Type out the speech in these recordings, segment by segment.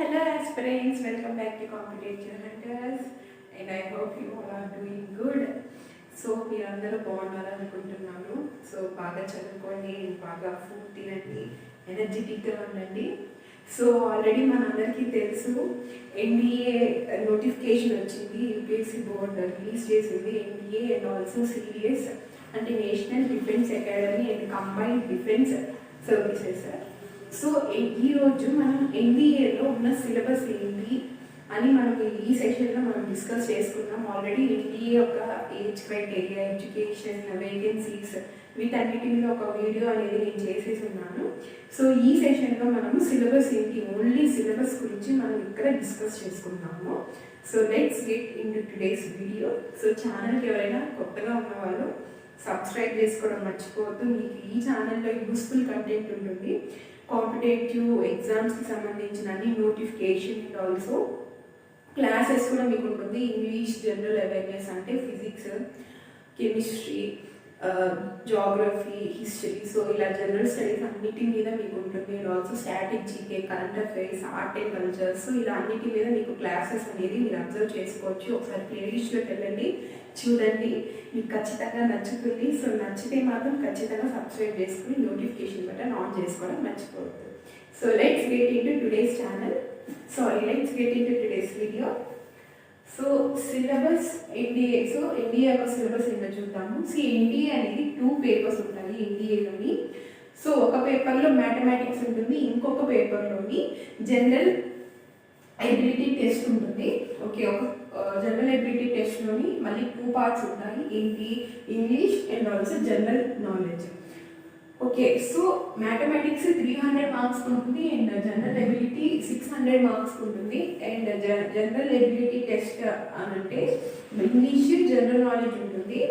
Hello aspirants, welcome back to Competitive Hunters and I hope you all are doing good. So మీరందరూ బాగున్నారని అనుకుంటున్నాను. So బాగా చదువుకోండి, బాగా ఫుడ్ తినండి, ఎనర్జెటిక్గా ఉండండి. సో ఆల్రెడీ మనందరికీ తెలుసు ఎన్డీఏ నోటిఫికేషన్ వచ్చింది, యూపీఎస్సీ బోర్డ్ రిలీజ్ చేసింది. ఎన్డీఏ అండ్ ఆల్సో సిడిఎస్ అంటే national defence academy and combined defence services. So ఈరోజు మనం ఎన్డీఏలో ఉన్న సిలబస్ ఏంటి అని మనం ఈ సెషన్లో మనం డిస్కస్ చేసుకున్నాం. ఆల్రెడీ ఎన్డీఏ యొక్క ఏజ్ క్రైటీరియా, ఎడ్యుకేషన్, వేకెన్సీస్ వీటన్నిటి మీద ఒక వీడియో అనేది నేను చేసేసి ఉన్నాను. సో ఈ సెషన్లో మనము సిలబస్ ఏంటి, ఓన్లీ సిలబస్ గురించి మనం ఇక్కడ డిస్కస్ చేసుకుంటాము. So let's get in to today's video. So ఛానల్కి ఎవరైనా కొత్తగా ఉన్నవాళ్ళు సబ్స్క్రైబ్ చేసుకోవడం మర్చిపోవద్దు. మీకు ఈ ఛానల్లో యూస్ఫుల్ కంటెంట్ ఉంటుంది. కాంపిటేటివ్ ఎగ్జామ్స్కి సంబంధించిన అన్ని నోటిఫికేషన్ అండ్ ఆల్సో క్లాసెస్ కూడా మీకు ఉంటుంది. ఇంగ్లీష్, జనరల్ అవేర్నెస్ అంటే physics, chemistry, geography, history, so ఇలా జనరల్ స్టడీస్ అన్నిటి మీద మీకు ఉంటుంది. And also static, GK, current affairs, art and culture, so ఇలా అన్నిటి మీద మీకు క్లాసెస్ అనేది మీరు అబ్జర్వ్ చేసుకోవచ్చు. ఒకసారి ప్లేలిస్ట్లోకి వెళ్ళండి, చూడండి, మీకు ఖచ్చితంగా నచ్చుతుంది. సో నచ్చితే మాత్రం ఖచ్చితంగా సబ్స్క్రైబ్ చేసుకుని నోటిఫికేషన్ బటన్ ఆన్ చేసుకోవడం మర్చిపోవద్దు. So let's get in to today's channel, let's get in to today's video. So syllabus NDA, so NDA యొక్క సిలబస్ ఏంటో చూద్దాము. ఎన్డీఏ అనేది 2 పేపర్స్ ఉంటాయి ఎన్డీఏలోని. సో ఒక పేపర్లో మ్యాథమెటిక్స్ ఉంటుంది, ఇంకొక పేపర్లోని జనరల్ ఎబిలిటీ టెస్ట్ ఉంటుంది. ఓకే, ఒక జనరల్ ఎబిలిటీ టెస్ట్లోని మళ్ళీ 2 పార్ట్స్ ఉంటాయి. ఏంటి? English and also general knowledge. Okay, so mathematics 300 marks ఉంటుంది అండ్ జనరల్ ఎబిలిటీ 600 మార్క్స్ ఉంటుంది. అండ్ జనరల్ ఎబిలిటీ టెస్ట్ అని అంటే ఇంగ్లీష్, జనరల్ నాలెడ్జ్ ఉంటుంది.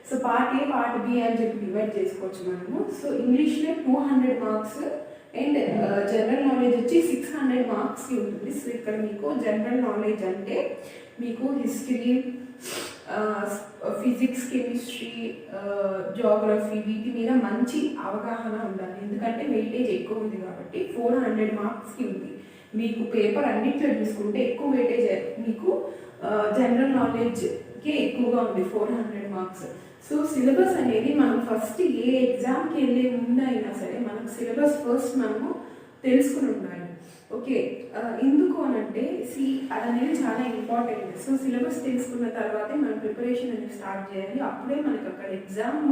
So part A, part B అని చెప్పి డివైడ్ చేసుకోవచ్చు మనము. సో ఇంగ్లీష్లో 200 మార్క్స్ అండ్ జనరల్ నాలెడ్జ్ వచ్చి 600 మార్క్స్కి ఉంటుంది. సో ఇక్కడ మీకు జనరల్ నాలెడ్జ్ అంటే మీకు హిస్టరీ, ఫిజిక్స్, కెమిస్ట్రీ, జాగ్రఫీ వీటి మీద మంచి అవగాహన ఉండాలి. ఎందుకంటే వెయిటేజ్ ఎక్కువ ఉంది కాబట్టి 400 మార్క్స్కి ఉంది. మీకు పేపర్ అన్నిట్లో చూసుకుంటే ఎక్కువ వెయిటేజ్ మీకు జనరల్ నాలెడ్జ్కి ఎక్కువగా ఉంది, 400 మార్క్స్. సో సిలబస్ అనేది మనం ఫస్ట్ ఏ ఎగ్జామ్కి వెళ్ళే ముందు అయినా సరే మనకు సిలబస్ ఫస్ట్ మనము తెలుసుకుని ఉండాలి. ఓకే, ఎందుకు అనంటే అది అనేది చాలా ఇంపార్టెంట్. సో సిలబస్ తెలుసుకున్న తర్వాతే మనం ప్రిపరేషన్ అనేది స్టార్ట్ చేయాలి. అప్పుడే మనకు అక్కడ ఎగ్జామ్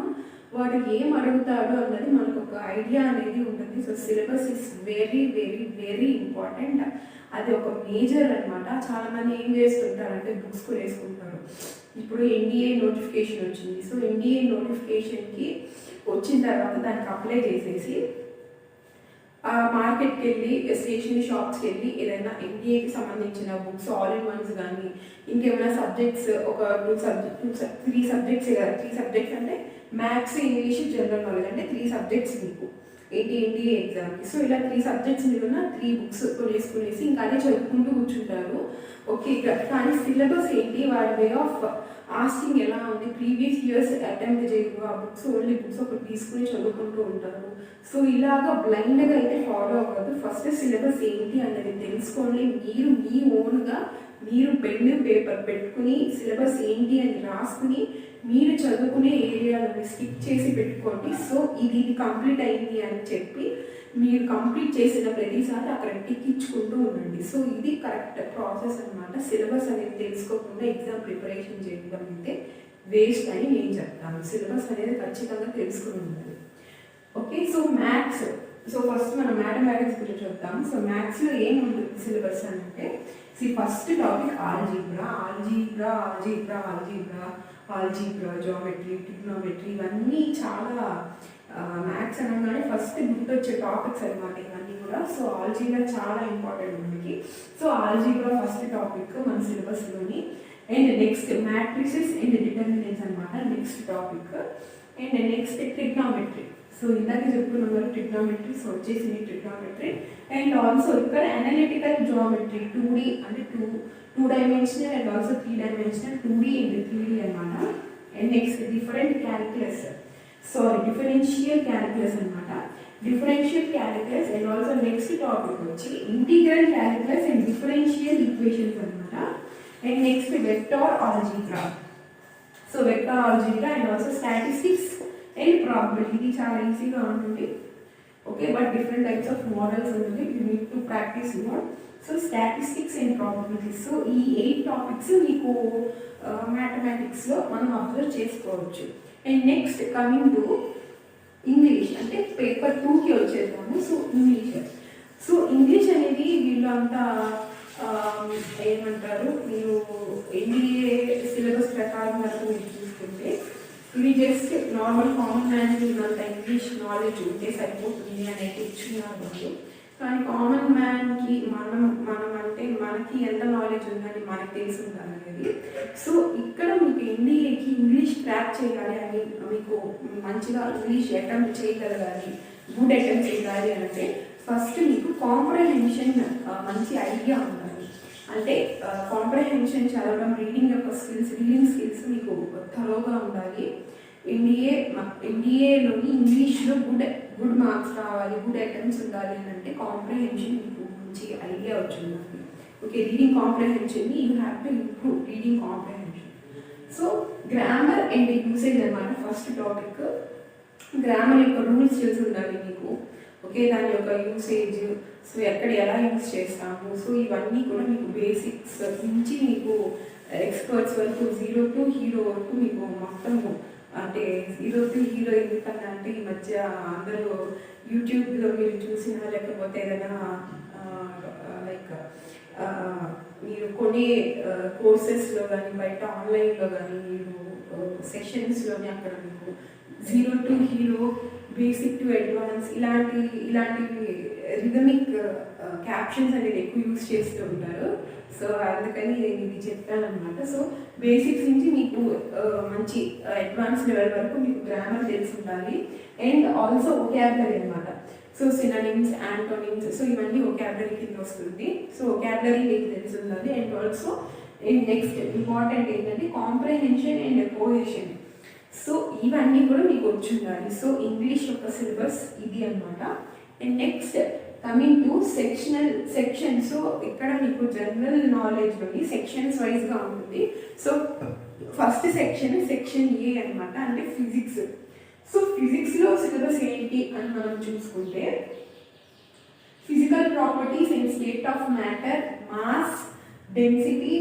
వాడు ఏం అడుగుతాడో అన్నది మనకు ఒక ఐడియా అనేది ఉంటుంది. So syllabus is very very very important. అది ఒక మేజర్ అనమాట. చాలామంది ఏం చేస్తుంటారంటే బుక్స్ కూడా వేసుకుంటారు. ఇప్పుడు ఎన్డీఏ నోటిఫికేషన్ వచ్చింది. సో ఎన్డీఏ నోటిఫికేషన్కి వచ్చిన తర్వాత దానికి అప్లై చేసేసి మార్కెట్కి వెళ్ళి, స్టేషనరీ షాప్స్కి వెళ్ళి ఏదైనా ఎన్డీఏకి సంబంధించిన బుక్స్ ఆల్ ఇన్ వన్స్ కానీ ఇంకేమైనా సబ్జెక్ట్స్ ఒక 3 సబ్జెక్ట్స్ కదా, 3 సబ్జెక్ట్స్ అంటే మ్యాథ్స్, ఇంగ్లీష్, జనరల్ నాలెడ్జ్ అంటే 3 సబ్జెక్ట్స్ మీకు ఎన్డీఏ ఎగ్జామ్కి. సో ఇలా 3 సబ్జెక్ట్స్ మీద ఉన్న 3 బుక్స్ కొనేసుకునేసి ఇంకా అదే చదువుకుంటూ కూర్చుంటారు. ఓకే, కానీ సిలబస్ ఏంటి, వాడి వే ఆఫ్ ఆస్కింగ్ ఎలా ఉంది, ప్రీవియస్ ఇయర్స్ అటెంప్ట్ చేయరు, ఆ బుక్స్ ఓన్లీ బుక్స్ ఒకటి తీసుకుని చదువుకుంటూ ఉంటారు. సో ఇలాగా బ్లైండ్గా అయితే ఫాలో అవ్వద్దు. ఫస్ట్ సిలబస్ ఏంటి అన్నది తెలుసుకోండి. మీరు మీ ఓన్గా మీరు పెన్ పేపర్ పెట్టుకుని సిలబస్ ఏంటి అని రాసుకుని మీరు చదువుకునే ఏరియాలని స్కిప్ చేసి పెట్టుకోండి. సో ఇది కంప్లీట్ అయింది అని చెప్పి మీరు కంప్లీట్ చేసిన ప్రతిసారి అక్కడ టిక్కించుకుంటూ ఉండండి. సో ఇది కరెక్ట్ ప్రాసెస్ అనమాట. సిలబస్ అనేది తెలుసుకోకుండా ఎగ్జామ్ ప్రిపరేషన్ చేయడం అయితే వేస్ట్ అని నేను చెప్తాను. సిలబస్ అనేది ఖచ్చితంగా తెలుసుకుని ఉండాలి. Okay, so maths, so first మనం మ్యాథమెటిక్స్ గురించి చెప్తాము. సో మ్యాథ్స్లో ఏముంటుంది సిలబస్ అంటే first topic algebra, geometry, trigonometry, ఇవన్నీ చాలా మ్యాథ్స్ అనగానే ఫస్ట్ గుర్తొచ్చే టాపిక్స్ అనమాట ఇవన్నీ కూడా. సో ఆల్జీబ్రా చాలా ఇంపార్టెంట్ మనకి. సో ఆల్జీబ్రా ఫస్ట్ టాపిక్ మన సిలబస్లోని. And next matrices and determinants అనమాట next topic. And next trigonometry. So ఇందాక చెప్పుకున్నాం కదా ట్రిగ్నోమెట్రీ. సో వచ్చేసింది ట్రిగ్నోమెట్రీ. అండ్ ఆల్సో ఇక్కడ అనలిటికల్ జియోమెట్రీ, 2D అంటే 2 dimensional and also 3 dimensional, 2D and 3D అనమాట. అండ్ నెక్స్ట్ డిఫరెన్షియల్ క్యాలిక్యులస్ అనమాట. differential calculus, and also next topic వచ్చి integral calculus and differential equations అన్నమాట. And next vector algebra. So vector algebra and also statistics and probability. ఇది చాలా ఈజీగా ఉంటుంది. Okay, but different types of models ఉంటుంది, you need to practice more. So statistics and probabilities, so ఈ 8 topics మీకు మ్యాథమెటిక్స్లో మనం అబ్జర్వ్ చేసుకోవచ్చు. And next coming to English, అంటే పేపర్ 2కి వచ్చేద్దాము. సో ఇంగ్లీష్ అనేది వీళ్ళంతా ఏమంటారు, మీరు ఎన్డీఏ సిలబస్ ప్రకారం వరకు మీరు చూసుకుంటే ఇది జస్ట్ నార్మల్ కామన్ మ్యాన్కి ఉన్నంత ఇంగ్లీష్ నాలెడ్జ్ ఉంటే సరిపోతుంది అనేది ఇచ్చున్నారు వాళ్ళు. కానీ కామన్ మ్యాన్కి మనం అంటే మనకి ఎంత నాలెడ్జ్ ఉందని మనకు తెలిసి ఉండాలి అనేది. సో ఇక్కడ మీకు ఎన్డీఏకి ఇంగ్లీష్ క్రాక్ చేయాలి అని, మీకు మంచిగా ఇంగ్లీష్ అటెంప్ట్ చేయగలగాలి, గుడ్ అటెంప్ట్ చేయాలి అంటే ఫస్ట్ మీకు కాంప్రహెన్షన్ మంచి ఐడియా ఉండాలి. అంటే కాంప్రహెన్షన్ చదవడం, రీడింగ్ స్కిల్స్ మీకు థరోగా ఉండాలి. ఎన్డీఏలోని ఇంగ్లీష్లో గుడ్ మార్క్స్ రావాలి, గుడ్ అటెంప్ట్స్ ఉండాలి అని అంటే కాంప్రహెన్షన్ మీకు మంచి ఐడియా వచ్చింది. ఓకే, రీడింగ్ కాంప్రహెన్షన్ని you have to improve reading comprehension. So grammar and usage అన్నమాట ఫస్ట్ టాపిక్. గ్రామర్ యొక్క రూల్స్ తెలిసి ఉండాలి మీకు. ఓకే, దాని యొక్క యూసేజ్, సో ఎక్కడ ఎలా యూజ్ చేస్తాము, సో ఇవన్నీ కూడా మీకు బేసిక్స్ నుంచి మీకు ఎక్స్పర్ట్స్ వరకు, జీరో టు హీరో వరకు మీకు మొత్తము. అంటే జీరో టు హీరో ఎందుకన్నా అంటే ఈ మధ్య అందరూ యూట్యూబ్లో మీరు చూసినా, లేకపోతే ఏదైనా లైక్ మీరు కొనే కోర్సెస్లో కానీ, బయట ఆన్లైన్లో కానీ, మీరు సెషన్స్లోని అక్కడ మీకు zero to hero, basic to advance ఇలాంటివి రిథమిక్ క్యాప్షన్స్ అనేది ఎక్కువ యూజ్ చేస్తూ ఉంటారు. సో అందుకని నేను ఇది చెప్తాను అనమాట. సో బేసిక్స్ నుంచి మీకు మంచి అడ్వాన్స్ లెవెల్ వరకు మీకు గ్రామర్ తెలిసి ఉండాలి. అండ్ ఆల్సో వొకాబులరీ అనమాట. సో సినోనిమ్స్, యాంటోనిమ్స్, సో ఇవన్నీ వొకాబులరీ కింద వస్తుంది. సో వొకాబులరీ మీకు తెలిసి ఉండాలి. అండ్ ఆల్సో నెక్స్ట్ ఇంపార్టెంట్ ఏంటంటే కాంప్రహెన్షన్ అండ్ కోహెషన్. సో ఇవన్నీ కూడా మీకు వచ్చి ఉండాలి. సో ఇంగ్లీష్ యొక్క సిలబస్ ఇది అనమాట. And next coming to section. So ఇక్కడ మీకు జనరల్ నాలెడ్జ్లోని సెక్షన్స్ వైజ్గా ఉంటుంది. సో ఫస్ట్ సెక్షన్ ఏ అనమాట, అంటే ఫిజిక్స్. సో ఫిజిక్స్లో సిలబస్ ఏంటి అని మనం చూసుకుంటే physical properties and state of matter, mass, density,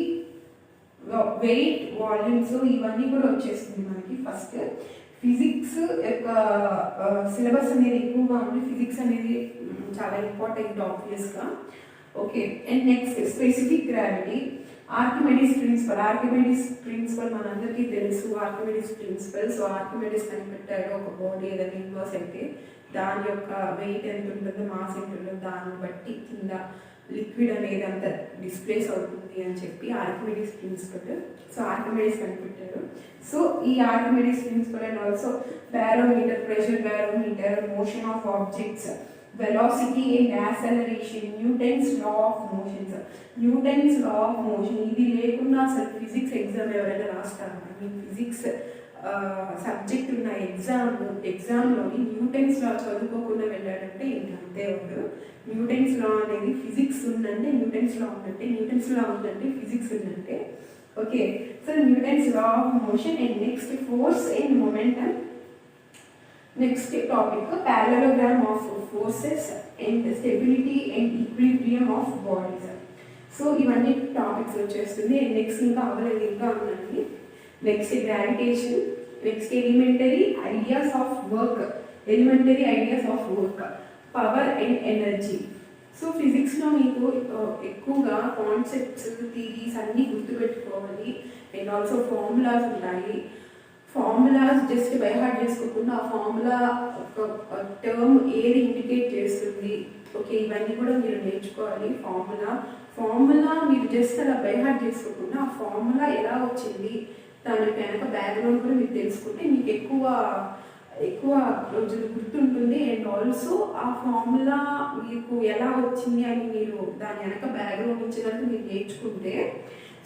weight, volumes, ఇవన్నీ కూడా వచ్చేస్తుంది మనకి. ఫస్ట్ ఫిజిక్స్ యొక్క సిలబస్ అనేది ఎక్కువగా ఉంది. ఫిజిక్స్ అనేది చాలా ఇంపార్టెంట్ ఆబ్వియస్గా. Okay, and next specific gravity, Archimedes principle మనందరికీ తెలుసు. ఆర్కిమెడిస్ ప్రిన్సిపల్, సో ఆర్కిమెడిస్ కనిపెట్టాడు ఒక బాడీ ఏదైనా ఇన్వర్స్ అయితే దాని యొక్క వెయిట్ ఎంత ఉంటుందో, మాస్ ఎంత ఉంటుందో దాన్ని బట్టి కింద లిక్విడ్ అనేది అంత డిస్ప్లేస్ అవుతుంది అని చెప్పి ఆర్కిమెడిస్ ప్రిన్సిపల్. సో ఆర్కిమెడిస్ కనిపెట్టారు. సో ఈ Archimedes principle and also barometer, pressure barometer, motion of objects, velocity and acceleration, Newton's law of motion. ఇది లేకుండా అసలు ఫిజిక్స్ ఎగ్జామ్ ఎవరైనా రాస్తారు? మీ ఫిజిక్స్ సబ్జెక్ట్ ఉన్న ఎగ్జామ్లోని న్యూటన్స్ లా చదువుకోకుండా వెళ్ళాడంటే ఇంకంతే వాడు. న్యూటన్స్ లా అనేది ఫిజిక్స్ ఉందంటే న్యూటన్స్ లా ఉందంటే, న్యూటన్స్ లా ఉందంటే ఫిజిక్స్ ఉందంటే. Okay, so Newton's law of motion. And next force and momentum. Next topic parallelogram of forces and stability and equilibrium of bodies. So ఇవన్నీ topics వచ్చేస్తుంది. And next ఇంకా అవలేదు, ఇంకా ఉన్నాయి. Next gravitation, next elementary ideas of work, power and energy. So ఫిజిక్స్లో మీకు ఎక్కువగా concepts, theories అన్నీ గుర్తుపెట్టుకోవాలి. అండ్ ఆల్సో ఫార్ములాస్ ఉంటాయి. ఫార్ములాస్ జస్ట్ బై హార్ట్ చేసుకోకుండా ఆ ఫార్ములా ఒక టర్మ్ ఏది ఇండికేట్ చేస్తుంది, ఓకే, ఇవన్నీ కూడా మీరు నేర్చుకోవాలి. ఫార్ములా మీరు జస్ట్ అలా బై హార్ట్ చేసుకోకుండా ఆ ఫార్ములా ఎలా వచ్చింది, దాని వెనక బ్యాక్గ్రౌండ్ కూడా మీరు తెలుసుకుంటే మీకు ఎక్కువ రోజులు గుర్తుంటుంది. అండ్ ఆల్సో ఆ ఫార్ములా మీకు ఎలా వచ్చింది అని మీరు దాని వెనక బ్యాక్గ్రౌండ్ ఇచ్చినట్టు మీరు నేర్చుకుంటే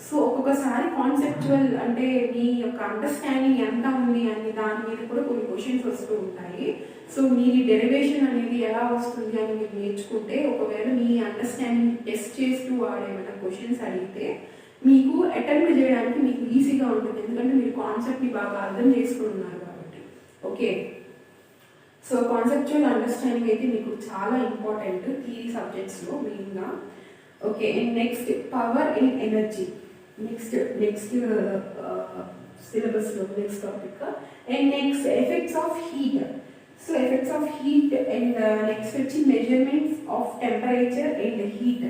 సో ఒక్కొక్కసారి కాన్సెప్చువల్ అంటే మీ యొక్క అండర్స్టాండింగ్ ఎంత ఉంది అని దాని మీద కూడా కొన్ని క్వశ్చన్స్ వస్తూ ఉంటాయి. సో మీ డెరివేషన్ అనేది ఎలా వస్తుంది అని మీరు నేర్చుకుంటే ఒకవేళ మీ అండర్స్టాండింగ్ టెస్ట్ చేస్తూ వాడేమైనా క్వశ్చన్స్ అడిగితే మీకు అటెంప్ట్ చేయడానికి మీకు ఈజీగా ఉంటుంది, ఎందుకంటే మీరు కాన్సెప్ట్ని బాగా అర్థం చేసుకున్నారు కాబట్టి. ఓకే, సో కాన్సెప్చువల్ అండర్స్టాండింగ్ అయితే మీకు చాలా ఇంపార్టెంట్ థియరీ సబ్జెక్ట్స్లో మెయిన్గా. Okay, and next power in energy, next సిలబస్లో next topic. And next effects of heat. So effects of heat and next వచ్చి measurements of temperature and heat.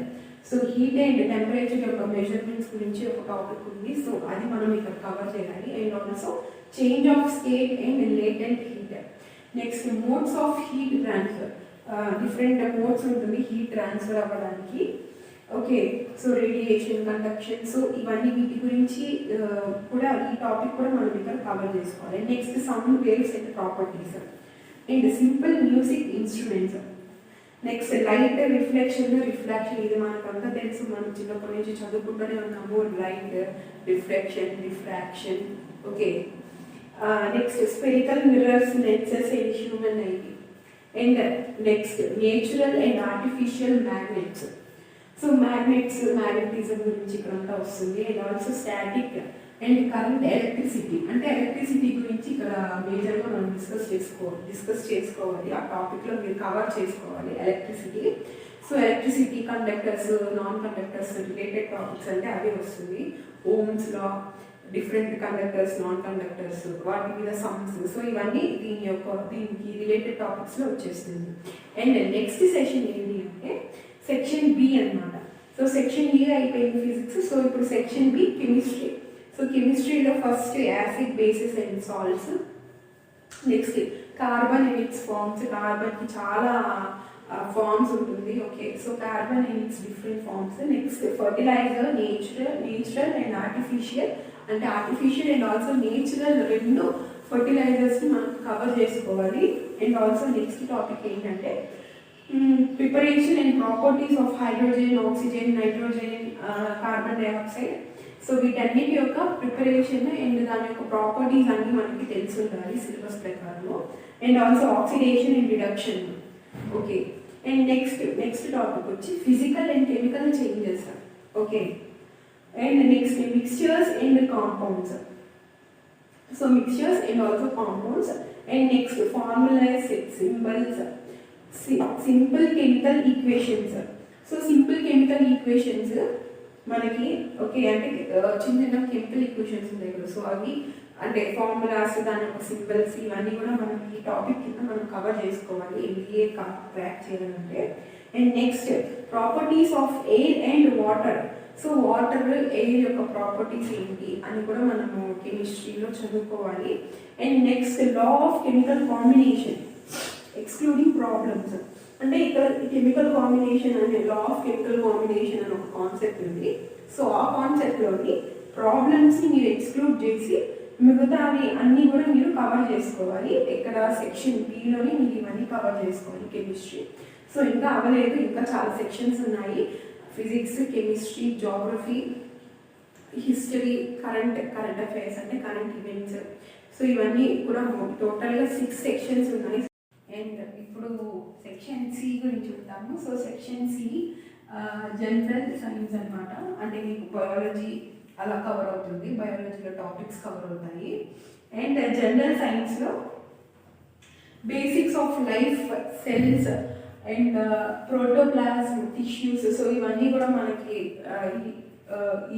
So heat and temperature యొక్క measurements గురించి ఒక topic ఉంది, so అది మనం ఇక్కడ cover చేయాలి. And also change of state and latent heat. Next modes of heat transfer, different modes ఉంటుంది హీట్ ట్రాన్స్ఫర్ అవ్వడానికి. Okay, so radiation, conduction, so ఇవన్నీ వీటి గురించి కూడా ఈ టాపిక్ కూడా మనం ఇక్కడ కవర్ చేసుకోవాలి. Next sound waves and properties and simple music instruments. Next light, reflection, refraction, ఇది మనకంతా తెలుసు, మనం చిన్నప్పటి నుంచి చదువుకుంటూనే ఉన్నాము. Light, reflection, refraction. Okay, next spherical mirrors, lenses and human ఐకి. And next natural and artificial magnets. So magnets, magnetism గురించి ఇక్కడ అంతా వస్తుంది. And also static and current, electricity. అంటే ఎలక్ట్రిసిటీ గురించి ఇక్కడ మేజర్గా మనం డిస్కస్ చేసుకోవాలి. ఆ టాపిక్లో మీరు కవర్ చేసుకోవాలి electricity. So electricity, conductors, non conductors related topics అంటే అవి వస్తుంది. Ohm's law, different conductors, non conductors, వాటి మీద సమ్స్. సో ఇవన్నీ దీనికి రిలేటెడ్ టాపిక్స్లో వచ్చేస్తుంది. అండ్ నెక్స్ట్ సెషన్ ఏంటి అంటే సెక్షన్ బి అన్నమాట. సో సెక్షన్ ఏ అయిపోయింది ఫిజిక్స్. సో ఇప్పుడు సెక్షన్ బి కెమిస్ట్రీ. సో కెమిస్ట్రీలో first acid, bases and salts. Next carbon and its forms. కార్బన్కి చాలా ఫార్మ్స్ ఉంటుంది. Okay, so carbon and its different forms. Next fertilizer, natural and artificial. అంటే artificial and also natural రెండు ఫర్టిలైజర్స్ని మనం cover చేసుకోవాలి. And also next topic ఏంటంటే preparation and properties of hydrogen, oxygen, nitrogen, carbon dioxide. So వీటన్నిటి యొక్క preparation and దాని యొక్క ప్రాపర్టీస్ అన్నీ మనకి తెలిసి ఉండాలి సిలబస్ ప్రకారంలో. And also oxidation and reduction. Okay, and next topic వచ్చి physical and chemical changes. Okay, and next mixtures and compounds. So mixtures and also compounds. And next formulas, symbols, simple chemical equations. So simple chemical equations మనకి okay అంటే చిన్న చిన్న chemical equations ఉంటాయి కదా, so అవి అంటే formulas, దాని యొక్క సింబల్స్, ఇవన్నీ కూడా మనం ఈ టాపిక్ కింద మనం కవర్ చేసుకోవాలి ఎంబీఏ క్రాక్ చేయాలంటే. And next properties of air and water. So water, air యొక్క ప్రాపర్టీస్ ఏంటి అని కూడా మనము కెమిస్ట్రీలో చదువుకోవాలి. And next law of chemical combination excluding problems. అంటే ఇక్కడ కెమికల్ కాంబినేషన్ అనే లా ఆఫ్ కెమికల్ కాంబినేషన్ అని ఒక కాన్సెప్ట్ ఉంది. సో ఆ కాన్సెప్ట్లోని ప్రాబ్లమ్స్ని మీరు ఎక్స్క్లూడ్ చేసి మిగతావి అన్నీ కూడా మీరు కవర్ చేసుకోవాలి. ఇక్కడ సెక్షన్ బిలోని మీరు ఇవన్నీ కవర్ చేసుకోవాలి కెమిస్ట్రీ. సో ఇంకా అవ్వలేదు, ఇంకా చాలా సెక్షన్స్ ఉన్నాయి. Physics, chemistry, geography, history, current affairs అంటే కరెంట్ ఈవెంట్స్. సో ఇవన్నీ కూడా టోటల్గా 6 సెక్షన్స్ ఉన్నాయి. అండ్ ఇప్పుడు సెక్షన్ సి గురించి చూద్దాము. So section C general science అనమాట. అంటే మీకు బయాలజీ అలా కవర్ అవుతుంది, బయాలజీలో టాపిక్స్ కవర్ అవుతాయి. అండ్ జనరల్ సైన్స్లో basics of life, cells and protoplasm, tissues. So ఇవన్నీ కూడా మనకి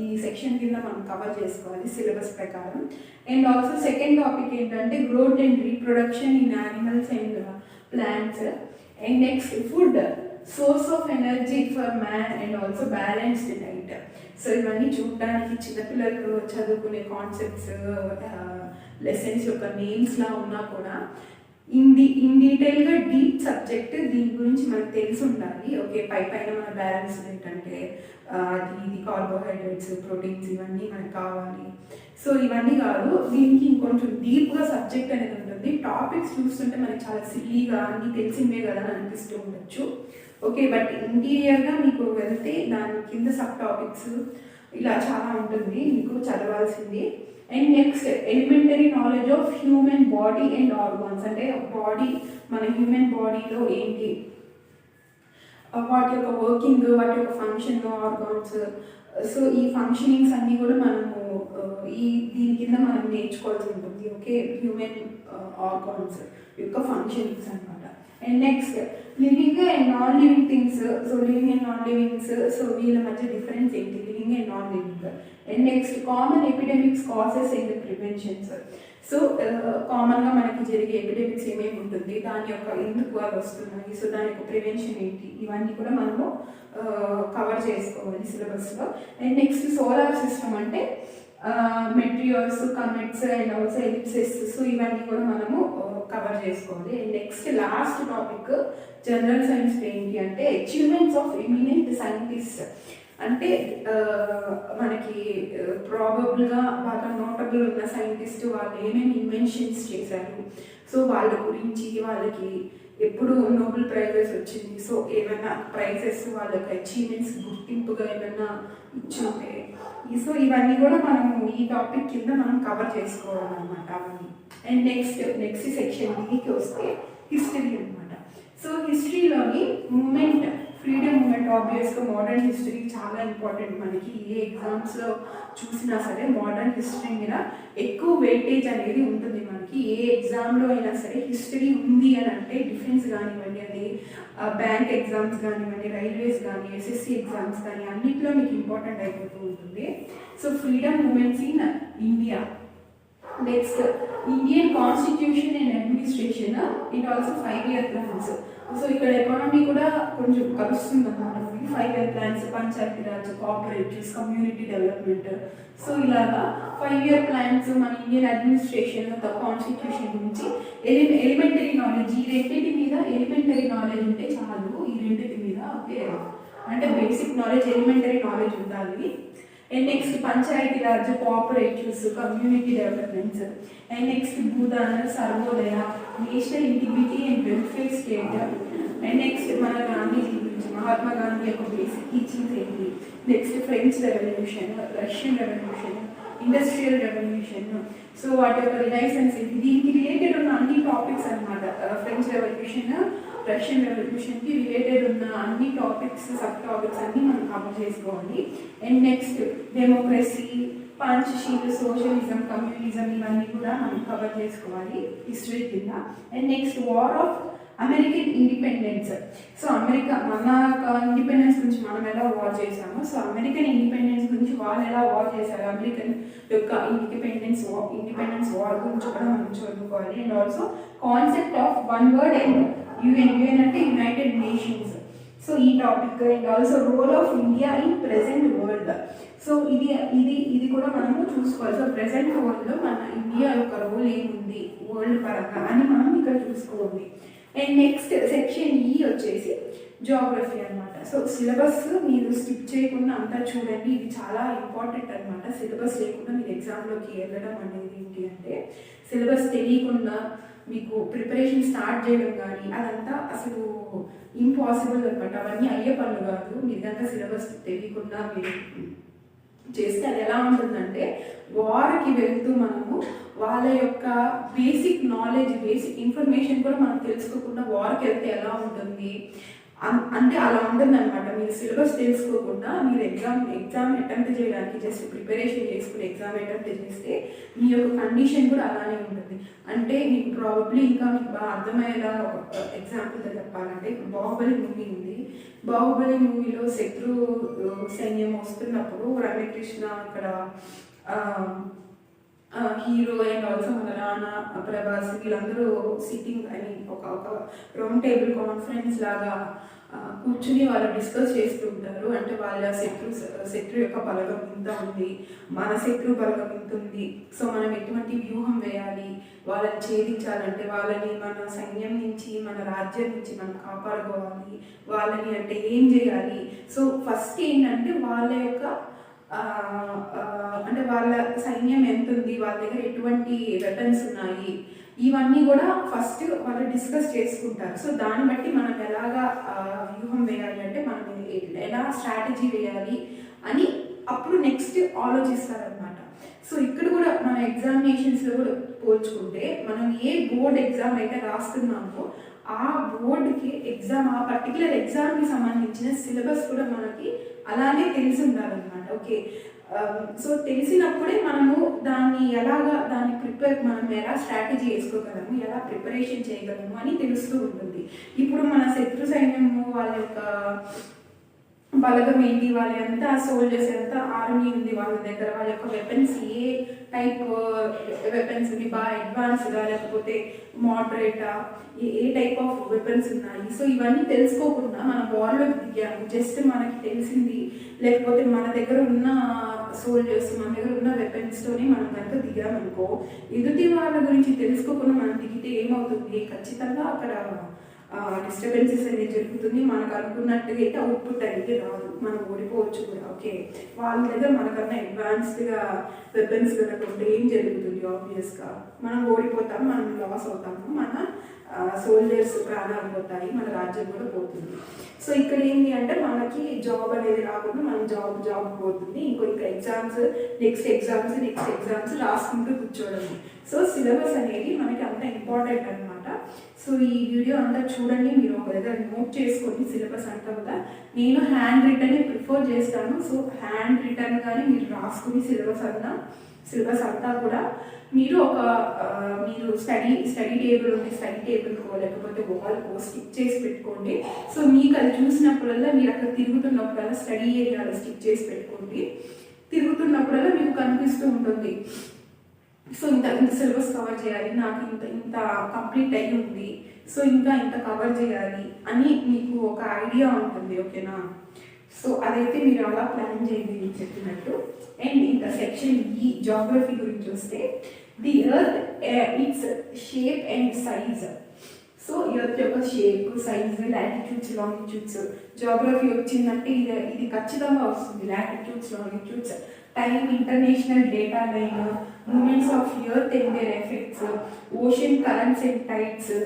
ఈ సెక్షన్ కింద మనం కవర్ చేసుకోవాలి సిలబస్ ప్రకారం. అండ్ ఆల్సో సెకండ్ టాపిక్ ఏంటంటే growth and reproduction in animals and plants. And next food, source of energy for man and also balanced diet. So ఇవన్నీ చూడడానికి చిన్నపిల్లలు చదువుకునే కాన్సెప్ట్స్, లెసన్స్ యొక్క నేమ్స్లా ఉన్నా కూడా ఇన్ డీటెయిల్గా డీప్ సబ్జెక్ట్, దీని గురించి మనకు తెలిసి ఉండాలి. ఓకే, పైన మన బ్యాలెన్స్ ఏంటంటే ఇది కార్బోహైడ్రేట్స్, ప్రోటీన్స్ ఇవన్నీ మనకు కావాలి. సో ఇవన్నీ కాదు, దీనికి ఇంకొంచెం డీప్గా సబ్జెక్ట్ అనేది ఉంటుంది. టాపిక్స్ చూస్తుంటే మనకి చాలా సిల్లీగా అన్నీ తెలిసిందే కదా అని అనిపిస్తూ ఉండొచ్చు. ఓకే, బట్ ఇంటీరియర్గా మీకు వెళ్తే దాని కింద సబ్ టాపిక్స్ ఇలా చాలా ఉంటుంది మీకు చదవాల్సింది. And next elementary knowledge of human body and organs, అంటే బాడీ, మన హ్యూమన్ బాడీలో ఏంటి, వాటి యొక్క వర్కింగ్, వాటి యొక్క ఫంక్షన్, ఆర్గాన్స్. సో ఈ ఫంక్షనింగ్స్ అన్నీ కూడా మనము దీని కింద మనం నేర్చుకోవాల్సి ఉంటుంది. ఓకే, హ్యూమన్ ఆర్గాన్స్ యొక్క ఫంక్షనింగ్స్ అనమాట. And next living and non living things. So living and non livings, so వీళ్ళ మధ్య డిఫరెన్స్ ఏంటి, living and non living. And next common epidemics, causes and preventions. So కామన్గా మనకి జరిగే ఎపిడెమిక్స్ ఏమేమి ఉంటుంది, దాని యొక్క ఎందుకు అవి వస్తున్నాయి, సో దాని యొక్క ప్రివెన్షన్ ఏంటి, ఇవన్నీ కూడా మనము కవర్ చేసుకోవాలి సిలబస్లో. అండ్ నెక్స్ట్ సోలార్ సిస్టమ్ అంటే మెటీరియల్స్, కమెట్స్ అండ్ ఆల్సో ఎలిప్సెస్. సో ఇవన్నీ కూడా మనము కవర్ చేసుకోవాలి. And next last topic general science ఏంటి అంటే అచీవ్మెంట్స్ ఆఫ్ ఎమినెంట్ సైంటిస్ట్. అంటే మనకి ప్రాబబుల్గా బాగా నోటబుల్ ఉన్న సైంటిస్ట్ వాళ్ళు ఏమేమి ఇన్వెన్షన్స్ చేశారు, సో వాళ్ళ గురించి, వాళ్ళకి ఎప్పుడు నోబెల్ ప్రైజెస్ వచ్చింది, సో ఏమైనా ప్రైజెస్ వాళ్ళకి అచీవ్మెంట్స్ గుర్తింపుగా ఏమైనా ఇచ్చుంటే, సో ఇవన్నీ కూడా మనము ఈ టాపిక్ కింద మనం కవర్ చేసుకోవాలన్నమాట అవన్నీ. అండ్ నెక్స్ట్ సెక్షన్ దీనికి వస్తే హిస్టరీ అనమాట. సో హిస్టరీలోని మూమెంట్, ఫ్రీడమ్ మూమెంట్, ఆబ్వియస్గా మోడర్న్ హిస్టరీ చాలా ఇంపార్టెంట్ మనకి. ఏ ఎగ్జామ్స్లో చూసినా సరే మోడర్న్ హిస్టరీ మీద ఎక్కువ వెయిటేజ్ అనేది ఉంటుంది మనకి. ఏ ఎగ్జామ్లో అయినా సరే హిస్టరీ ఉంది అని అంటే డిఫెన్స్ కానివ్వండి, అది బ్యాంక్ ఎగ్జామ్స్ కానివ్వండి, రైల్వేస్ కానీ, ఎస్ఎస్సి ఎగ్జామ్స్ కానీ, అన్నింటిలో మీకు ఇంపార్టెంట్ అయిపోతూ ఉంటుంది. So freedom moments in India. Next Indian constitution and administration, it also 5 year plans. So ఇక్కడ ఎకానమీ కూడా కొంచెం కలుస్తుంది అన్నమాట. 5 year plans, Panchayati Raj, cooperatives, community development. So ఇలాగా 5 year plans, మన ఇండియన్ అడ్మినిస్ట్రేషన్, కాన్స్టిట్యూషన్ గురించి ఎలిమెంటరీ నాలెడ్జ్, ఈ రెండింటి మీద ఎలిమెంటరీ నాలెడ్జ్ ఉంటే చాలు. ఈ రెండింటి మీద ఓకే, అంటే బేసిక్ నాలెడ్జ్, ఎలిమెంటరీ నాలెడ్జ్ ఉండాలి. And next Panchayati Raj, cooperatives, community developments. And next Bhoodan, Sarvodaya, national integrity and welfare state. And next మన గాంధీజీ గురించి, మహాత్మా గాంధీ యొక్క బేసిక్ టీచింగ్స్ ఏంటి. Next French revolution, Russian revolution, industrial revolution. So వాటి యొక్క రినైసెన్స్ ఏంటి, దీనికి రిలేటెడ్ ఉన్న అన్ని టాపిక్స్ అనమాట. ఫ్రెంచ్ రెవల్యూషన్, రష్యన్ రెవల్యూషన్కి రిలేటెడ్ ఉన్న అన్ని టాపిక్స్, సబ్ టాపిక్స్ అన్ని మనం కవర్ చేసుకోవాలి. And next democracy, Panchsheel, socialism, communism, ఇవన్నీ కూడా మనం కవర్ చేసుకోవాలి హిస్టరీ కింద. And next war of American independence. So America, మన ఇండిపెండెన్స్ గురించి మనం ఎలా వార్ చేసామో, సో అమెరికన్ ఇండిపెండెన్స్ గురించి వాళ్ళు ఎలా వార్ చేశారు, అమెరికన్ యొక్క ఇండిపెండెన్స్ వార్ గురించి కూడా మనం చదువుకోవాలి. And also concept of one word and UN అంటే యునైటెడ్ నేషన్స్. సో ఈ topic. And also role of India in present world. So ఇది కూడా మనము చూసుకోవాలి. సో ప్రెసెంట్ వరల్డ్లో మన ఇండియా యొక్క రోల్ ఏముంది వరల్డ్ పరంగా అని మనం ఇక్కడ చూసుకోవాలి. అండ్ నెక్స్ట్ సెక్షన్ ఈ వచ్చేసి జియోగ్రఫీ అనమాట. సో సిలబస్ మీరు స్కిప్ చేయకుండా అంతా చూడండి, ఇది చాలా ఇంపార్టెంట్ అనమాట. సిలబస్ లేకుండా మీరు ఎగ్జామ్లోకి వెళ్ళడం అనేది ఏంటి అంటే, సిలబస్ తెలియకుండా మీకు ప్రిపరేషన్ స్టార్ట్ చేయడం కానీ అదంతా అసలు ఇంపాసిబుల్ అనమాట. అవన్నీ అయ్యే పనులు కాదు. మీరు కనుక సిలబస్ తెలియకుండా మీరు చేస్తే అది ఎలా ఉంటుందంటే, వారికి వెళ్తూ మనము వాళ్ళ యొక్క బేసిక్ నాలెడ్జ్, బేసిక్ ఇన్ఫర్మేషన్ కూడా మనం తెలుసుకోకుండా వారికి వెళ్తే ఎలా ఉంటుంది అంటే అలా ఉంటుంది అనమాట. మీరు సిలబస్ తెలుసుకోకుండా మీరు ఎగ్జామ్ అటెంప్ట్ చేయడానికి జస్ట్ ప్రిపరేషన్ చేసుకుని ఎగ్జామ్ అటెంప్ట్ చేస్తే మీ యొక్క కండిషన్ కూడా అలానే ఉంటుంది. అంటే మీకు ప్రాబబ్లీ ఇంకా మీకు బాగా అర్థమయ్యేలా ఎగ్జాంపుల్తో చెప్పాలంటే, ఇప్పుడు బాహుబలి మూవీ ఉంది. బాహుబలి మూవీలో శత్రు సైన్యం వస్తున్నప్పుడు రమ్యకృష్ణ ఇక్కడ హీరో అండ్ ఆల్సో మన రానా, ప్రభాస్ వీళ్ళందరూ సిట్టింగ్ అని ఒక రౌండ్ టేబుల్ కాన్ఫరెన్స్ లాగా కూర్చుని వాళ్ళు డిస్కస్ చేస్తూ ఉంటారు. అంటే వాళ్ళ శత్రు యొక్క బలగం ఇంత ఉంది, మన శత్రు బలగం ఇంత ఉంది, సో మనం ఎటువంటి వ్యూహం వేయాలి, వాళ్ళని ఛేదించాలంటే వాళ్ళని మన సైన్యం నుంచి, మన రాజ్యం నుంచి మనం కాపాడుకోవాలి, వాళ్ళని అంటే ఏం చేయాలి. సో ఫస్ట్ ఏంటంటే వాళ్ళ యొక్క అంటే వాళ్ళ సైన్యం ఎంత ఉంది, వాళ్ళ దగ్గర ఎటువంటి వెపన్స్ ఉన్నాయి, ఇవన్నీ కూడా ఫస్ట్ వాళ్ళు డిస్కస్ చేసుకుంటారు. సో దాన్ని బట్టి మనం ఎలాగా వ్యూహం వేయాలి అంటే మనం ఎలా స్ట్రాటజీ వేయాలి అని అప్పుడు నెక్స్ట్ ఆలోచిస్తారనమాట. సో ఇక్కడ కూడా మన ఎగ్జామినేషన్స్లో కూడా పోల్చుకుంటే మనం ఏ బోర్డ్ ఎగ్జామ్ అయితే రాస్తున్నామో ఆ బోర్డుకి ఎగ్జామ్, ఆ పర్టికులర్ ఎగ్జామ్కి సంబంధించిన సిలబస్ కూడా మనకి అలానే తెలిసి ఉండాలన్నమాట. ఓకే, సో తెలిసినప్పుడే మనము దాన్ని మనం ఎలా స్ట్రాటజీ వేసుకోగలము, ఎలా ప్రిపరేషన్ చేయగలము అని తెలుస్తూ ఉంటుంది. ఇప్పుడు మన శత్రు సైన్యము వాళ్ళ యొక్క బలగం ఏంటి, వాళ్ళ ఎంత సోల్జర్స్, ఎంత ఆర్మీ ఉంది వాళ్ళ దగ్గర, వాళ్ళ యొక్క వెపన్స్ ఏ టైప్ వెపన్స్ ఉంది, బాగా అడ్వాన్స్గా లేకపోతే మోడరేటా, ఏ టైప్ ఆఫ్ వెపన్స్ ఉన్నాయి. సో ఇవన్నీ తెలుసుకోకుండా మన వార్లోకి దిగాము. జస్ట్ మనకి తెలిసింది లేకపోతే మన దగ్గర ఉన్న సోల్జర్స్, మన దగ్గర ఉన్న వెపన్స్తోనే మనం కనుక దిగామనుకో, ఎదుటి వాళ్ళ గురించి తెలుసుకోకుండా మనం దిగితే ఏమవుతుంది, ఖచ్చితంగా అక్కడ డిస్టర్బెన్సెస్ అనేది జరుగుతుంది. మనకు అనుకున్నట్టుగా అయితే అవుట్పుట్ అనేది రాదు, మనం ఓడిపోవచ్చు కూడా. ఓకే, వాళ్ళ దగ్గర మనకన్నా అడ్వాన్స్డ్గా వెపన్స్ కనుకుంటే ఏం జరుగుతుంది, ఆబ్వియస్గా మనం ఓడిపోతాం, మనం లాస్ అవుతాము, మన సోల్జర్స్ ప్రాణాలు పోతాయి, మన రాజ్యం కూడా పోతుంది. సో ఇక్కడ ఏంటి అంటే మనకి జాబ్ అనేది రాకుండా మనం జాబ్ పోతుంది. ఇంకా ఎగ్జామ్స్ రాసుకుంటూ కూర్చోవడం. సో సిలబస్ అనేది మనకి అంత ఇంపార్టెంట్ అనమాట. సో ఈ వీడియో అంతా చూడండి, మీరు ఒక దగ్గర నోట్ చేసుకోండి సిలబస్ అంతా కూడా. నేను హ్యాండ్ రిటర్న్ ప్రిఫర్ చేస్తాను. సో హ్యాండ్ రిటర్న్ కానీ మీరు రాసుకుని సిలబస్ అంతా కూడా మీరు మీరు స్టడీ టేబుల్ ఉంటే స్టడీ టేబుల్కో లేకపోతే వాల్కో స్టిక్ చేసి పెట్టుకోండి. సో మీకు అది చూసినప్పుడల్లా, మీరు అక్కడ తిరుగుతున్నప్పుడల్లా స్టడీ ఏరియాలో స్టిక్ చేసి పెట్టుకోండి. తిరుగుతున్నప్పుడల్లా మీకు కనిపిస్తూ ఉంటుంది, సో ఇంత సిలబస్ కవర్ చేయాలి, నాకు ఇంత కంప్లీట్ అయి ఉంది, సో ఇంత కవర్ చేయాలి అని మీకు ఒక ఐడియా ఉంటుంది. ఓకేనా, సో అదైతే మీరు అలా ప్లాన్ చేయండి నేను చెప్పినట్టు. అండ్ ఇంకా సెక్షన్ ఈ జాగ్రఫీ గురించి వస్తే, the earth its shape and size. So earth యొక్క shape, size, latitudes, longitudes. Geography వచ్చిందంటే ఇది ఖచ్చితంగా వస్తుంది. Latitudes, longitudes, time, international data line, movements of earth and their effects, ocean currents and tides,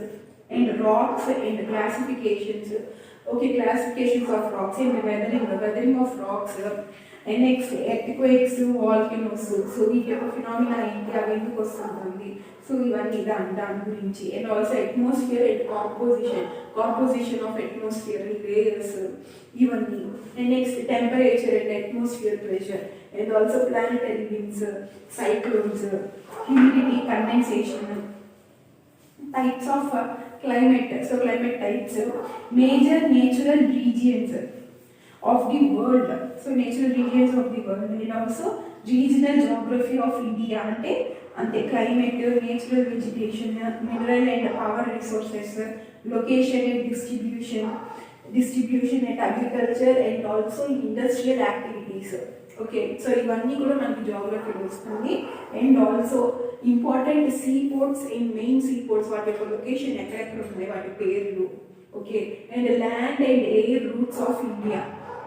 and rocks and classifications. Okay, classifications of rocks and the weathering of rocks, and next earthquakes, volcanoes. So వీటి యొక్క phenomena ఏంటి, అవి ఎందుకు వస్తుంది, so ఇవన్నీ దాని గురించి. And also atmosphere and composition of atmosphere, layers, ఇవన్నీ. And next temperature and atmosphere pressure, and also planetary winds, cyclones, humidity, condensation, types of climate. So climate types, major natural regions of the world. So natural regions of the world, and also regional geography of India ante climate, natural vegetation, mineral and power resources, location and distribution and agriculture, and also industrial activities. Okay, so ఇవన్నీ కూడా మనకి జాగ్రఫీలో వస్తుంది. And also important sea ports and main sea ports, వాటి యొక్క location ఎక్కడెక్కడ ఉన్నాయి, వాటి పేర్లు. Okay, and land and air routes of India.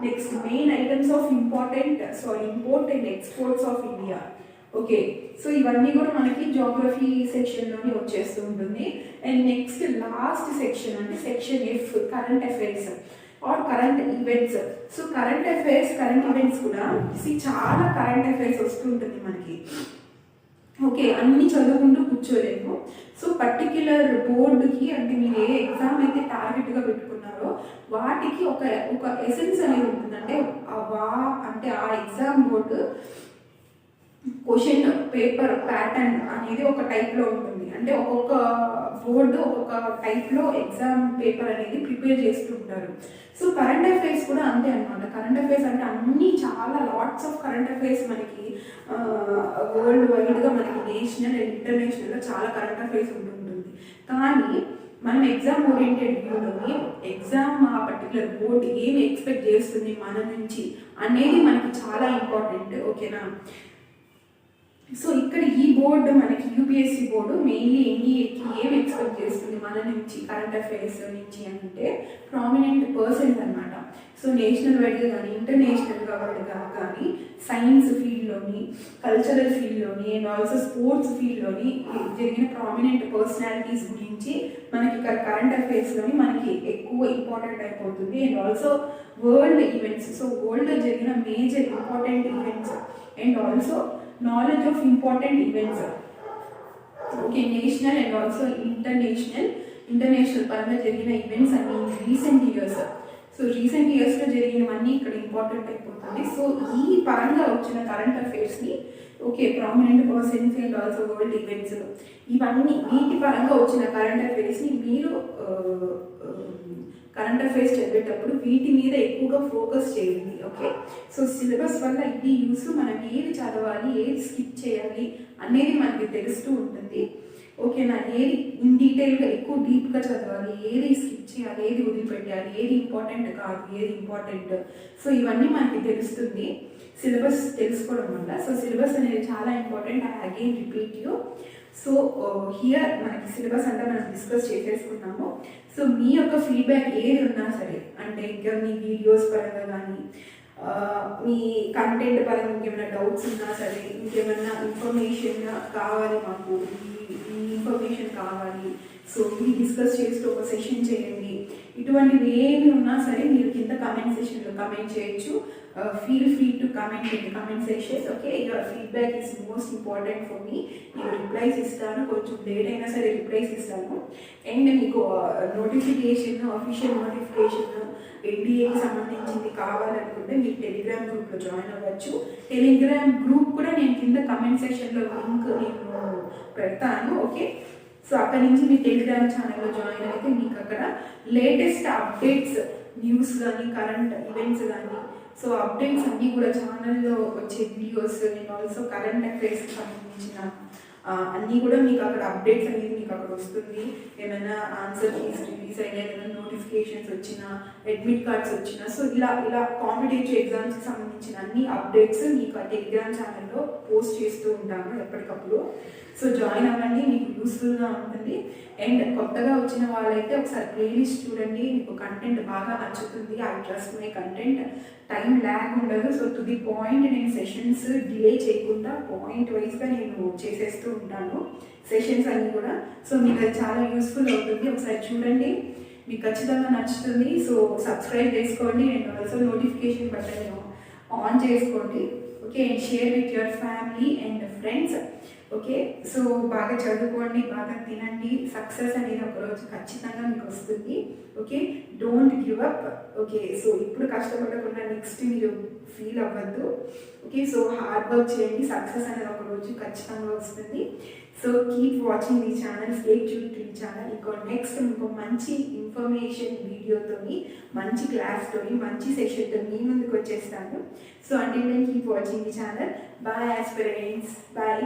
Next main items of import and exports of India. Okay, so ఇవన్నీ కూడా మనకి జాగ్రఫీ సెక్షన్లోనే వచ్చేస్తూ ఉంటుంది. అండ్ నెక్స్ట్ లాస్ట్ సెక్షన్ అంటే section F, current affairs or current events. So current events కూడా చాలా current affairs వస్తుంటుంది మనకి. ఓకే, అన్ని చదువుకుంటూ కూర్చోలేము. సో పర్టిక్యులర్ బోర్డుకి, అంటే మీరు ఏ ఎగ్జామ్ అయితే టార్గెట్గా పెట్టుకున్నారో వాటికి ఒక ఎసెన్స్ అనేది ఉంటుంది. అంటే ఆ exam board question paper pattern అనేది ఒక టైప్లో ఉంటుంది. అంటే ఒక్కొక్క బోర్డు ఒక్కొక్క టైప్లో ఎగ్జామ్ పేపర్ అనేది ప్రిపేర్ చేస్తుంటారు. సో కరెంట్ అఫైర్స్ కూడా అంతే అనమాట. కరెంట్ అఫైర్స్ అంటే అన్ని చాలా లాట్స్ ఆఫ్ కరెంట్ అఫైర్స్ మనకి వరల్డ్ వైడ్గా, మనకి నేషనల్ అండ్ ఇంటర్నేషనల్గా చాలా కరెంట్ అఫైర్స్ ఉంటుంటుంది. కానీ మనం ఎగ్జామ్ ఓరియంటెడ్ వ్యూలోని ఎగ్జామ్ ఆ పర్టికులర్ బోర్డు ఏమి ఎక్స్పెక్ట్ చేస్తుంది మన నుంచి అనేది మనకి చాలా ఇంపార్టెంట్. ఓకేనా, సో ఇక్కడ ఈ బోర్డు మనకి యూపీఎస్సీ బోర్డు మెయిన్లీ ఎన్డీఏకి ఏం ఎక్స్పెక్ట్ చేస్తుంది మన నుంచి, కరెంట్ అఫైర్స్ నుంచి అంటే ప్రామినెంట్ పర్సన్స్ అనమాట. సో నేషనల్ వైడ్గా కానీ ఇంటర్నేషనల్గా కవర్డ్గా కానీ సైన్స్ ఫీల్డ్లోని, కల్చరల్ ఫీల్డ్లోని అండ్ ఆల్సో స్పోర్ట్స్ ఫీల్డ్లోని జరిగిన ప్రామినెంట్ పర్సనాలిటీస్ గురించి మనకి ఇక్కడ కరెంట్ అఫైర్స్లోని మనకి ఎక్కువ ఇంపార్టెంట్ అయిపోతుంది. And also world events, so వరల్డ్లో జరిగిన major important events and also knowledge of important events, okay, national and also international పరంగా జరిగిన ఈవెంట్స్ అన్ని రీసెంట్ ఇయర్స్. సో రీసెంట్ ఇయర్స్లో జరిగినవన్నీ ఇక్కడ ఇంపార్టెంట్ అయిపోతుంది. సో ఈ పరంగా వచ్చిన కరెంట్ అఫైర్స్ని, okay, prominent persons and also world events, ఇవన్నీ వీటి పరంగా వచ్చిన కరెంట్ అఫైర్స్ని మీరు కరెంట్ అఫైర్స్ చదివేటప్పుడు వీటి మీద ఎక్కువగా ఫోకస్ చేయండి. ఓకే, సో సిలబస్ వల్ల ఇది యూస్, మనం ఏది చదవాలి, ఏది స్కిప్ చేయాలి అనేది మనకి తెలుస్తూ ఉంటుంది. ఓకేనా, ఏది ఇన్ డీటెయిల్గా ఎక్కువ డీప్గా చదవాలి, ఏది స్కిప్ చేయాలి, ఏది వదిలిపెట్టాలి, ఏది ఇంపార్టెంట్ కాదు, ఏది ఇంపార్టెంట్, సో ఇవన్నీ మనకి తెలుస్తుంది సిలబస్ తెలుసుకోవడం వల్ల. సో సిలబస్ అనేది చాలా important. I again repeat you. So here మనకి సిలబస్ అంతా మనం డిస్కస్ చేసేసుకున్నాము. సో మీ యొక్క ఫీడ్బ్యాక్ ఏది ఉన్నా సరే, అంటే ఇంకా మీ వీడియోస్ పరంగా కానీ మీ కంటెంట్ పరంగా ఇంకేమైనా డౌట్స్ ఉన్నా సరే, ఇంకేమైనా ఇన్ఫర్మేషన్ కావాలి, మాకు ఈ ఇన్ఫర్మేషన్ కావాలి, సో ఇది డిస్కస్ చేస్తూ ఒక సెషన్ చేయండి, ఇటువంటివి ఏమి ఉన్నా సరే మీరు కింద కమెంట్ సెషన్లో కమెంట్ చేయొచ్చు. Feel free to comment in the comment sessions. Okay, your feedback is most important for me. నేను రిప్లైస్ ఇస్తాను, కొంచెం లేట్ అయినా సరే రిప్లైస్ ఇస్తాను. అండ్ మీకు నోటిఫికేషన్, అఫీషియల్ నోటిఫికేషన్ ఎన్డీఏకి సంబంధించింది కావాలనుకుంటే మీరు టెలిగ్రామ్ గ్రూప్లో జాయిన్ అవ్వచ్చు. టెలిగ్రామ్ గ్రూప్ కూడా నేను కింద కమెంట్ సెక్షన్లో లింక్ నేను పెడతాను. ఓకే, సో అక్కడి నుంచి మీ టెలిగ్రామ్ ఛానల్లో జాయిన్ అయితే మీకు అక్కడ లేటెస్ట్ అప్డేట్స్, న్యూస్ కానీ, కరెంట్ ఈవెంట్స్ కానీ, సో అప్డేట్స్ అన్నీ కూడా ఛానల్లో వచ్చే వీడియోస్ అండ్ ఆల్సో కరెంట్ అఫైర్స్కి సంబంధించిన అన్నీ కూడా మీకు అక్కడ అప్డేట్స్ అనేది మీకు అక్కడ వస్తుంది. ఏమైనా ఆన్సర్ కీస్ రిలీజ్ అయినా, ఏమైనా నోటిఫికేషన్స్ వచ్చినా, అడ్మిట్ కార్డ్స్ వచ్చినా, సో ఇలా కాంపిటేటివ్ ఎగ్జామ్స్కి సంబంధించిన అన్ని అప్డేట్స్ మీకు ఆ టెలిగ్రామ్ ఛానల్లో పోస్ట్ చేస్తూ ఉంటాను ఎప్పటికప్పుడు. సో జాయిన్ అవ్వండి, మీకు యూస్ఫుల్గా ఉంటుంది. అండ్ కొత్తగా వచ్చిన వాళ్ళైతే ఒకసారి ప్లేలిస్ట్ చూడండి, మీకు కంటెంట్ బాగా నచ్చుతుంది. I trust my content, time lag ఉండదు. సో టు ది పాయింట్ నేను సెషన్స్ డిలే చేయకుండా పాయింట్ వైజ్గా నేను చేసేస్తూ ఉంటాను సెషన్స్ అన్నీ కూడా. సో మీకు అది చాలా యూస్ఫుల్ అవుతుంది. ఒకసారి చూడండి, మీకు ఖచ్చితంగా నచ్చుతుంది. సో సబ్స్క్రైబ్ చేసుకోండి and also notification button on చేసుకోండి. Okay, and share with your family and friends. Okay, so బాగా చదువుకోండి, బాగా తినండి. సక్సెస్ అనేది ఒకరోజు ఖచ్చితంగా మీకు వస్తుంది. Okay, don't give up. Okay, so ఇప్పుడు కష్టపడకుండా నెక్స్ట్ మీరు ఫీల్ అవ్వద్దు. ఓకే, సో హార్డ్ వర్క్ చేయండి, సక్సెస్ అనేది ఒకరోజు ఖచ్చితంగా వస్తుంది. So keep watching the channel, stay tuned to the channel. ఇంకో మంచి ఇన్ఫర్మేషన్ వీడియోతోని, మంచి క్లాస్తోని, మంచి సెషన్తో మీ ముందుకు వచ్చేస్తాను. So until then keep watching the channel. Bye aspirants, bye.